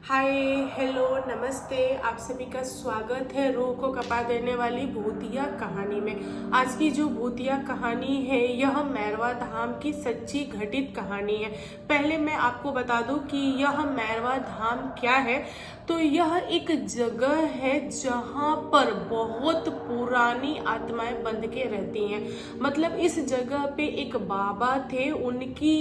हाय, hello, नमस्ते। आप सभी का स्वागत है रूह को कपा देने वाली भूतिया कहानी में। आज की जो भूतिया कहानी है यह मैरवा धाम की सच्ची घटित कहानी है। पहले मैं आपको बता दूं कि यह मैरवा धाम क्या है। तो यह एक जगह है जहां पर बहुत पुरानी आत्माएं बंध के रहती हैं। मतलब इस जगह पे एक बाबा थे, उनकी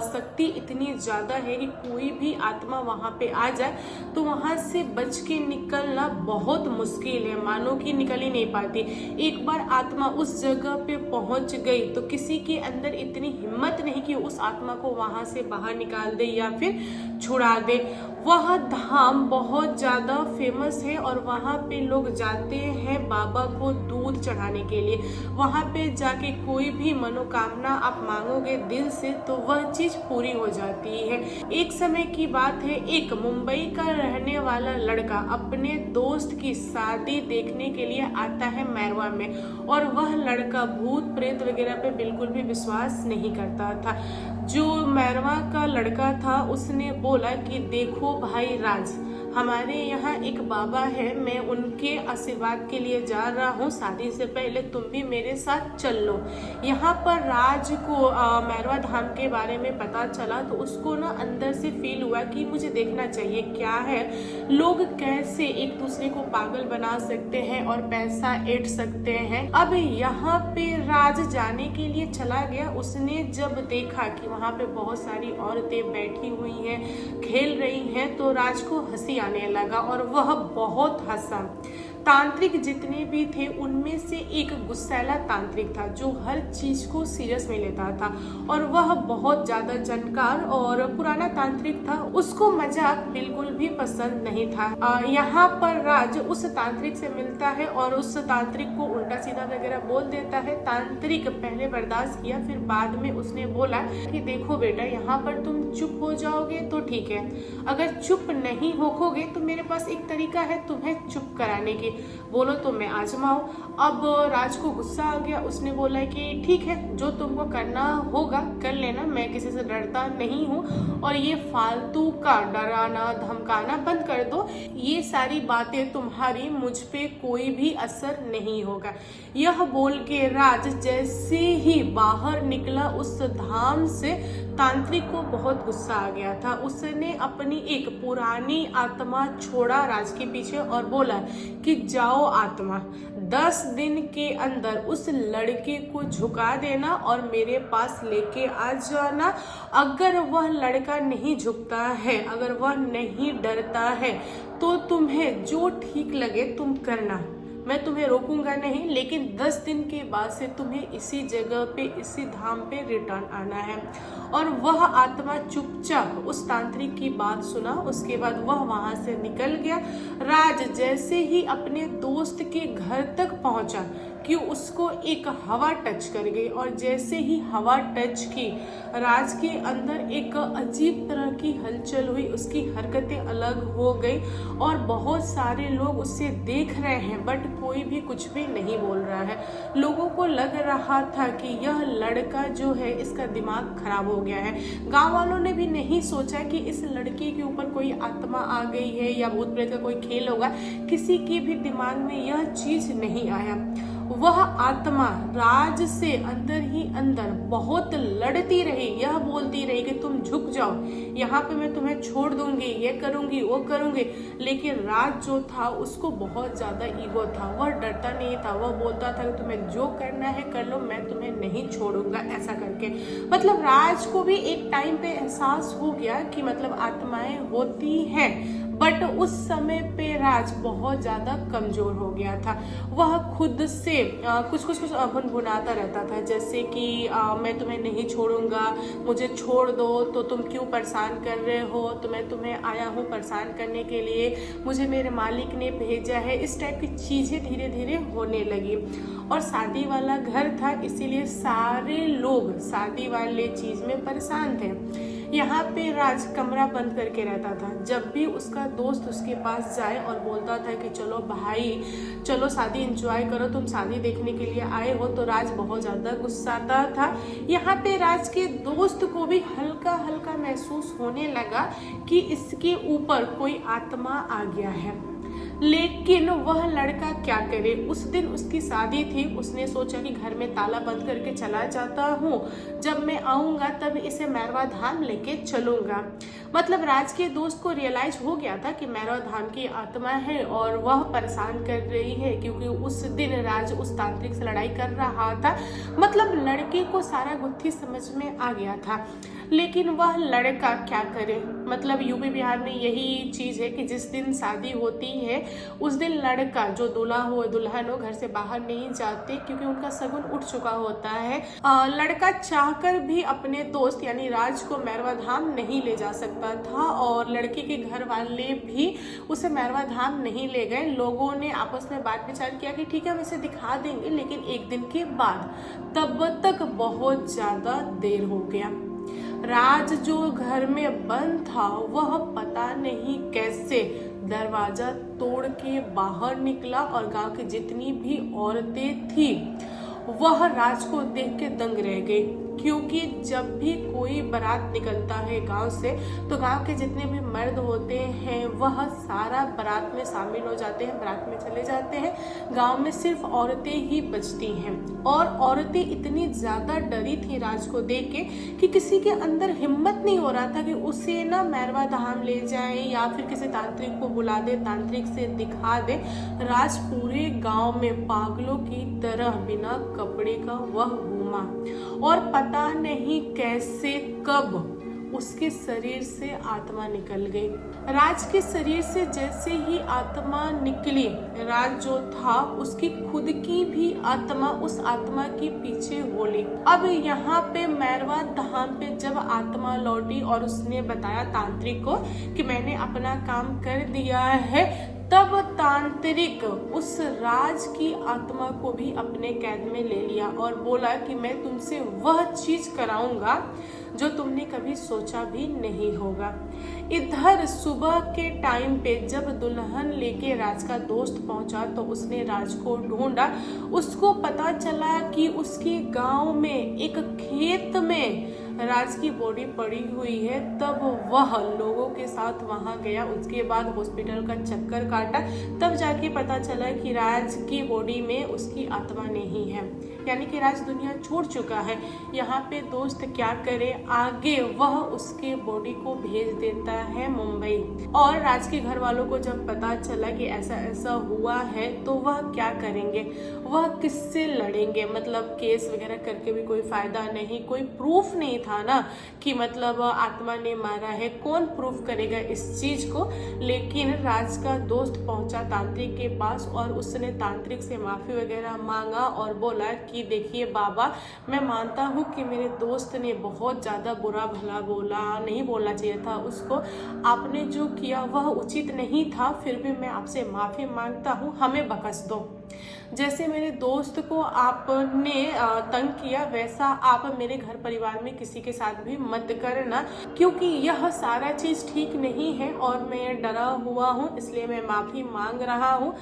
शक्ति इतनी ज्यादा है कि कोई भी आत्मा वहां पे आ जाए तो वहां से बच के निकलना बहुत मुश्किल है, मानो कि निकल ही नहीं पाती। एक बार आत्मा उस जगह पे पहुंच गई तो किसी के अंदर इतनी हिम्मत नहीं कि उस आत्मा को वहां से बाहर निकाल दे या फिर छुड़ा दे। वह धाम बहुत ज्यादा फेमस है और वहां पे लोग जाते हैं बाबा को दूध चढ़ाने के लिए। वहां पे जाके कोई भी मनोकामना आप मांगोगे दिल से तो वह चीज पूरी हो जाती है। एक समय की बात है, एक मुंबई का रहने वाला लड़का अपने दोस्त की शादी देखने के लिए आता है मैरवा में, और वह लड़का भूत प्रेत वगैरह पे बिल्कुल भी विश्वास नहीं करता था। जो मैरवा का लड़का था उसने बोला कि देखो भाई राज, हमारे यहाँ एक बाबा है, मैं उनके आशीर्वाद के लिए जा रहा हूँ, शादी से पहले तुम भी मेरे साथ चल लो। यहाँ पर राज को मैरवा धाम के बारे में पता चला तो उसको ना अंदर से फील हुआ कि मुझे देखना चाहिए क्या है, लोग कैसे एक दूसरे को पागल बना सकते हैं और पैसा ऐंठ सकते हैं। अब यहाँ पे राज जाने के लिए चला गया। उसने जब देखा कि वहाँ पे बहुत सारी औरतें बैठी हुई हैं, खेल रही हैं, तो राज को हंसी आने लगा और वह बहुत हंसा। तांत्रिक जितने भी थे उनमें से एक गुस्सैला तांत्रिक था जो हर चीज को सीरियस में लेता था, और वह बहुत ज्यादा जानकार और पुराना तांत्रिक था। उसको मजाक बिल्कुल भी पसंद नहीं था। यहाँ पर राज उस तांत्रिक से मिलता है और उस तांत्रिक को उल्टा सीधा वगैरह बोल देता है। तांत्रिक पहले बर्दाश्त किया, फिर बाद में उसने बोला कि देखो बेटा, यहाँ पर तुम चुप हो जाओगे तो ठीक है, अगर चुप नहीं होकोगे तो मेरे पास एक तरीका है तुम्हें चुप कराने की, बोलो तो मैं आजमाऊं। अब राज को गुस्सा आ गया। उसने बोला कि ठीक है, जो तुमको करना होगा कर लेना, मैं किसी से डरता नहीं हूँ, और ये फालतू का डराना धमकाना बंद कर दो, ये सारी बातें तुम्हारी मुझ पे कोई भी असर नहीं होगा। यह बोल के राज जैसे ही बाहर निकला उस धाम से, तांत्रिक को बहुत गुस्सा आ गया था। उसने अपनी एक पुरानी आत्मा छोड़ा राज के पीछे और बोला कि जाओ आत्मा, 10 दिन के अंदर उस लड़के को झुका देना और मेरे पास लेके आ जाना। अगर वह लड़का नहीं झुकता है, अगर वह नहीं डरता है, तो तुम्हें जो ठीक लगे तुम करना, मैं तुम्हें रोकूंगा नहीं, लेकिन 10 दिन के बाद से तुम्हें इसी जगह पे, इसी धाम पे रिटर्न आना है। और वह आत्मा चुपचाप उस तांत्रिक की बात सुना। उसके बाद वह वहां से निकल गया। राज जैसे ही अपने दोस्त के घर तक पहुंचा कि उसको एक हवा टच कर गई, और जैसे ही हवा टच की, राज के अंदर एक अजीब तरह की हलचल हुई, उसकी हरकतें अलग हो गई, और बहुत सारे लोग उसे देख रहे हैं बट कोई भी कुछ भी नहीं बोल रहा है। लोगों को लग रहा था कि यह लड़का जो है इसका दिमाग खराब हो गया है। गांव वालों ने भी नहीं सोचा कि इस लड़के के ऊपर कोई आत्मा आ गई है या भूत प्रेत का कोई खेल होगा, किसी के भी दिमाग में यह चीज नहीं आया। वह आत्मा राज से अंदर ही अंदर बहुत लड़ती रही, यह बोलती रही कि तुम झुक जाओ, यहाँ पे मैं तुम्हें छोड़ दूंगी, ये करूंगी वो करूंगी। लेकिन राज जो था उसको बहुत ज्यादा ईगो था, वह डरता नहीं था। वह बोलता था कि तुम्हें जो करना है कर लो, मैं तुम्हें नहीं छोड़ूंगा, ऐसा करके। मतलब राज को भी एक टाइम पे एहसास हो गया कि मतलब आत्माएं होती हैं, बट उस समय पे राज बहुत ज्यादा कमजोर हो गया था। वह खुद से कुछ भुनभुनाता रहता था, जैसे कि मैं तुम्हें नहीं छोड़ूंगा, मुझे छोड़ दो, तो तुम क्यों परेशान कर रहे हो, तो मैं तुम्हें आया हूँ परेशान करने के लिए, मुझे मेरे मालिक ने भेजा है। इस टाइप की चीजें धीरे धीरे होने लगी। और शादी वाला घर था, इसीलिए सारे लोग शादी वाले चीज में परेशान थे। यहाँ पे राज कमरा बंद करके रहता था। जब भी उसका दोस्त उसके पास जाए और बोलता था कि चलो भाई, चलो शादी एंजॉय करो, तुम शादी देखने के लिए आए हो, तो राज बहुत ज़्यादा गुस्साता था। यहाँ पे राज के दोस्त को भी हल्का हल्का महसूस होने लगा कि इसके ऊपर कोई आत्मा आ गया है, लेकिन वह लड़का क्या करे। उस दिन उसकी शादी थी, उसने सोचा कि घर में ताला बंद करके चला जाता हूँ, जब मैं आऊँगा तब इसे मैरवा धाम लेके चलूँगा। मतलब राज के दोस्त को रियलाइज हो गया था कि मैरवा धाम की आत्मा है और वह परेशान कर रही है, क्योंकि उस दिन राज उस तांत्रिक से लड़ाई कर रहा था। मतलब लड़के को सारा गुत्थी समझ में आ गया था, लेकिन वह लड़का क्या करे। मतलब यूपी बिहार में यही चीज है कि जिस दिन शादी होती है उस दिन लड़का जो दूल्हा हो दुल्हन हो घर से बाहर नहीं जाते, क्योंकि उनका शगुन उठ चुका होता है। लड़का चाहकर भी अपने दोस्त यानी राज को मैरवा धाम नहीं ले जा सकता था, और लड़की के घर वाले भी उसे मैरवा धाम नहीं ले गए। लोगों ने आपस में बात विचार किया कि ठीक है हम इसे दिखा देंगे, लेकिन एक दिन के बाद। तब तक बहुत ज्यादा देर हो गया। राज जो घर में बंद था वह पता नहीं कैसे दरवाजा तोड़ के बाहर निकला, और गांव की जितनी भी औरतें थी वह राज को देख के दंग रह गई। क्योंकि जब भी कोई बारात निकलता है गांव से, तो गांव के जितने भी मर्द होते हैं वह सारा बारात में शामिल हो जाते हैं, बारात में चले जाते हैं। गांव में सिर्फ औरतें ही बचती हैं, और औरतें इतनी ज्यादा डरी थी राज को देख के कि किसी के अंदर हिम्मत नहीं हो रहा था कि उसे ना मैरवा धाम ले जाए या फिर किसी तांत्रिक को बुला दे, तांत्रिक से दिखा दे। राज पूरे गांव में पागलों की तरह बिना कपड़े का वह घूमा, और पता नहीं कैसे कब उसके शरीर से आत्मा निकल गई। राज के शरीर से जैसे ही आत्मा निकली, राज जो था उसकी खुद की भी आत्मा उस आत्मा के पीछे बोली। अब यहाँ पे मैरवा धाम पे जब आत्मा लौटी और उसने बताया तांत्रिक को कि मैंने अपना काम कर दिया है, तब तांत्रिक उस राज की आत्मा को भी अपने कैद में ले लिया और बोला कि मैं तुमसे वह चीज कराऊंगा जो तुमने कभी सोचा भी नहीं होगा। इधर सुबह के टाइम पे जब दुल्हन लेके राज का दोस्त पहुंचा तो उसने राज को ढूंढा। उसको पता चला कि उसके गांव में एक खेत में राज की बॉडी पड़ी हुई है। तब वह लोगों के साथ वहां गया, उसके बाद हॉस्पिटल का चक्कर काटा, तब जाके पता चला कि राज की बॉडी में उसकी आत्मा नहीं है, यानी कि राज दुनिया छोड़ चुका है। यहाँ पे दोस्त क्या करे आगे, वह उसके बॉडी को भेज देता है मुंबई। और राज के घर वालों को जब पता चला कि ऐसा ऐसा हुआ है तो वह क्या करेंगे, वह किससे लड़ेंगे। मतलब केस वगैरह करके भी कोई फायदा नहीं, कोई प्रूफ नहीं था ना कि मतलब आत्मा ने मारा है, कौन प्रूफ करेगा इस चीज को। लेकिन राज का दोस्त पहुंचा तांत्रिक के पास और उसने तांत्रिक से माफी वगैरह मांगा और बोला कि देखिए बाबा, मैं मानता हूँ कि मेरे दोस्त ने बहुत ज्यादा बुरा भला बोला, नहीं बोलना चाहिए था उसको, आपने जो किया वह उचित नहीं था, फिर भी मैं आपसे माफी मांगता हूँ, हमें बख्श दो। जैसे मेरे दोस्त को आपने तंग किया वैसा आप मेरे घर परिवार में किसी के साथ भी मत करना, क्योंकि यह सारा चीज ठीक नहीं है और मैं डरा हुआ हूँ, इसलिए मैं माफी मांग रहा हूँ।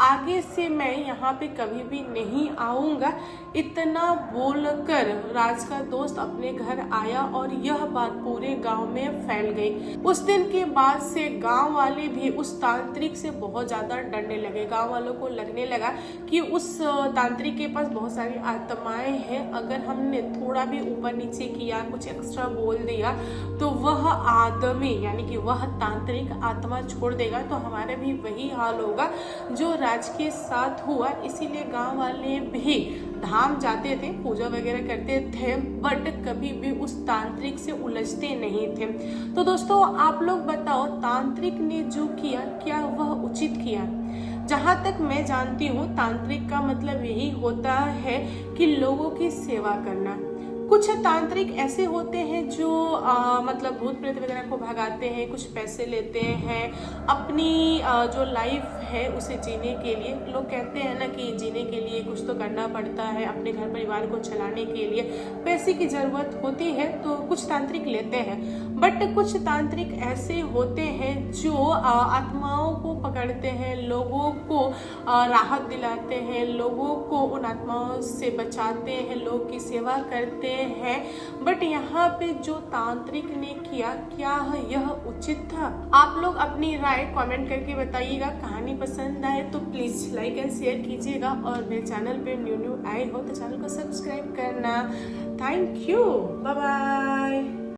आगे से मैं यहाँ पे कभी भी नहीं आऊंगा। इतना बोलकर राज का दोस्त अपने घर आया और यह बात पूरे गांव में फैल गई। उस दिन के बाद से गांव वाले भी उस तांत्रिक से बहुत ज्यादा डरने लगे। गांव वालों को लगने लगा कि उस तांत्रिक के पास बहुत सारी आत्माएं हैं, अगर हमने थोड़ा भी ऊपर नीचे किया, कुछ एक्स्ट्रा बोल दिया तो वह आदमी यानी कि वह तांत्रिक आत्मा छोड़ देगा, तो हमारा भी वही हाल होगा जो राज के साथ हुआ। इसीलिए गांव वाले भी धाम जाते थे, पूजा वगैरह करते थे, बट कभी भी उस तांत्रिक से उलझते नहीं थे। तो दोस्तों आप लोग बताओ, तांत्रिक ने जो किया क्या वह उचित किया? जहां तक मैं जानती हूँ तांत्रिक का मतलब यही होता है कि लोगों की सेवा करना। कुछ तांत्रिक ऐसे होते हैं जो मतलब भूत प्रेत वगैरह को भगाते हैं, कुछ पैसे लेते हैं अपनी जो लाइफ है उसे जीने के लिए। लोग कहते हैं ना कि जीने के लिए कुछ तो करना पड़ता है, अपने घर परिवार को चलाने के लिए पैसे की जरूरत होती है, तो कुछ तांत्रिक लेते हैं। बट कुछ तांत्रिक ऐसे होते हैं जो आत्माओं को पकड़ते हैं, लोगों को राहत दिलाते हैं, लोगों को उन आत्माओं से बचाते हैं, लोगों की सेवा करते हैं। बट यहाँ पे जो तांत्रिक ने किया, क्या यह उचित था? आप लोग अपनी राय कमेंट करके बताइएगा। कहानी पसंद आए तो प्लीज लाइक एंड शेयर कीजिएगा, और मेरे चैनल पे न्यू आए हो तो चैनल को सब्सक्राइब करना। Thank you, bye bye.